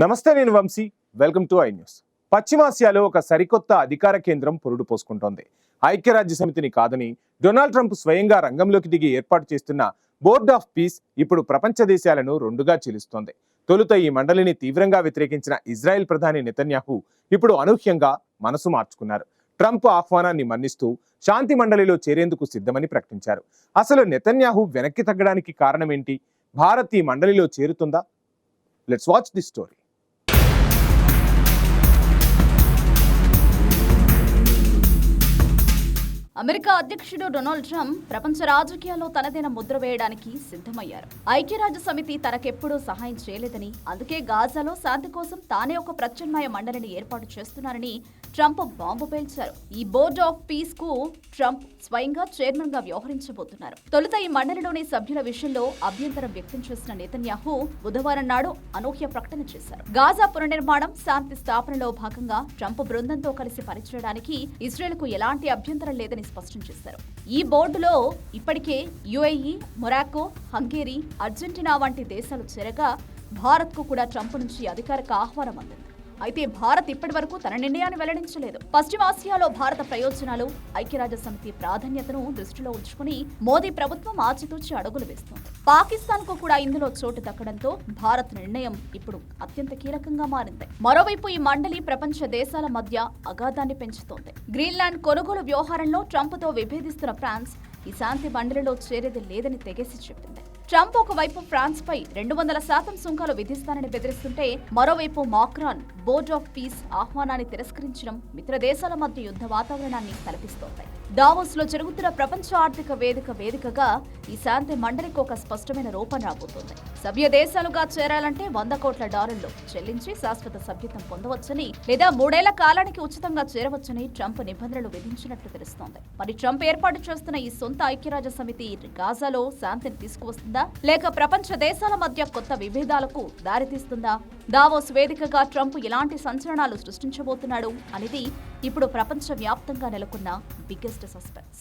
నమస్తే, నేను Vamshi. Welcome to I News. పశ్చిమాసియాలో ఒక సరికొత్త అధికార కేంద్రం పురుడు పోసుకుంటోంది. ఐక్యరాజ్య సమితిని కాదని డొనాల్డ్ ట్రంప్ స్వయంగా రంగంలోకి దిగి ఏర్పాటు చేస్తున్న బోర్డ్ ఆఫ్ పీస్ ఇప్పుడు ప్రపంచ దేశాలను రెండుగా చీలుస్తోంది. తొలుత ఈ మండలిని తీవ్రంగా వ్యతిరేకించిన ఇజ్రాయెల్ ప్రధాని నెతన్యాహు ఇప్పుడు అనూహ్యంగా మనసు మార్చుకున్నారు. ట్రంప్ ఆహ్వానాన్ని మన్నిస్తూ శాంతి మండలిలో చేరేందుకు సిద్ధమని ప్రకటించారు. అసలు నెతన్యాహు వెనక్కి తగ్గడానికి కారణమేంటి? భారత్ ఈ మండలిలో చేరుతుందా? Let's watch the story. America అధ్యక్షుడు డొనాల్డ్ ట్రంప్ ప్రపంచ రాజకీయాల్లో తనదైన ముద్ర వేయడానికి సిద్ధమయ్యారు. ఐక్యరాజ్య సమితి తనకెప్పుడూ సహాయం చేయలేదని, అందుకే గాజాలో శాంతి కోసం తానే ఒక ప్రత్యామ్నాయ మండలిని ఏర్పాటు చేస్తున్నారని ట్రంప్ బాంబు పేల్చారు. ఈ బోర్డ్ ఆఫ్ పీస్ కు ట్రంప్ స్వయంగా చైర్మన్ గా వ్యవహరించబోతున్నారు. తొలుత ఈ మండలిలోని సభ్యుల విషయంలో అభ్యంతరం వ్యక్తం చేసిన నెతన్యాహు బుధవారం నాడు అనూహ్య ప్రకటన చేశారు. గాజా పునర్నిర్మాణం, శాంతి స్థాపనలో భాగంగా ట్రంప్ బృందంతో కలిసి పనిచేయడానికి ఇజ్రాయెల్ కు ఎలాంటి అభ్యంతరం లేదని స్పష్టం చేశారు. ఈ బోర్డులో ఇప్పటికే యుఏఈ, మొరాకో, హంగేరీ, అర్జెంటీనా వంటి దేశాలు చేరగా భారత్ కు కూడా ట్రంప్ నుంచి అధికారిక ఆహ్వానం అందింది. అయితే భారత్ ఇప్పటి వరకు తన నిర్ణయాన్ని వెల్లడించలేదు. పశ్చిమాసియాలో భారత ప్రయోజనాలు, ఐక్యరాజ్య సమితి ప్రాధాన్యతను దృష్టిలో ఉంచుకుని మోదీ ప్రభుత్వం ఆచితూచి అడుగులు వేస్తోంది. పాకిస్తాన్ కు కూడా ఇందులో చోటు దక్కడంతో భారత్ నిర్ణయం ఇప్పుడు అత్యంత కీలకంగా మారింది. మరోవైపు ఈ మండలి ప్రపంచ దేశాల మధ్య అగాధాన్ని పెంచుతోంది. గ్రీన్లాండ్ కొనుగోలు వ్యవహారంలో ట్రంప్ తో విభేదిస్తున్న ఫ్రాన్స్ ఈ శాంతి మండలిలో చేరేది లేదని తెగేసి చెప్పింది. ట్రంప్ ఒకవైపు ఫ్రాన్స్ పై 200% సుంకాలు విధిస్తానని బెదిరిస్తుంటే, మరోవైపు మాక్రాన్ బోర్డ్ ఆఫ్ పీస్ ఆహ్వానాన్ని తిరస్కరించడం మిత్ర దేశాల మధ్య యుద్ధ వాతావరణాన్ని కల్పిస్తోంది. దావోస్ లో జరుగుతున్న ప్రపంచ ఆర్థిక వేదికగా ఈ శాంతి మండలికి ఒక స్పష్టమైన రూపం రాబోతోంది. సభ్య దేశాలుగా చేరాలంటే $100 కోట్ల చెల్లించి శాశ్వత సభ్యత్వం పొందవచ్చని, లేదా 3 ఏళ్ల కాలానికి ఉచితంగా చేరవచ్చని ట్రంప్ నిబంధనలు విధించినట్లు తెలుస్తోంది. మరి ట్రంప్ ఏర్పాటు చేస్తున్న ఈ సొంత ఐక్యరాజ్య సమితి గాజాలో శాంతిని తీసుకువస్తుందా, లేక ప్రపంచ దేశాల మధ్య కొత్త విభేదాలకు దారితీస్తుందా? దావోస్ వేదికగా ట్రంప్ ఎలాంటి సంచలనాలు సృష్టించబోతున్నాడు అనేది ఇప్పుడు ప్రపంచ వ్యాప్తంగా నెలకొన్న బిగ్గెస్ట్ సస్పెన్స్.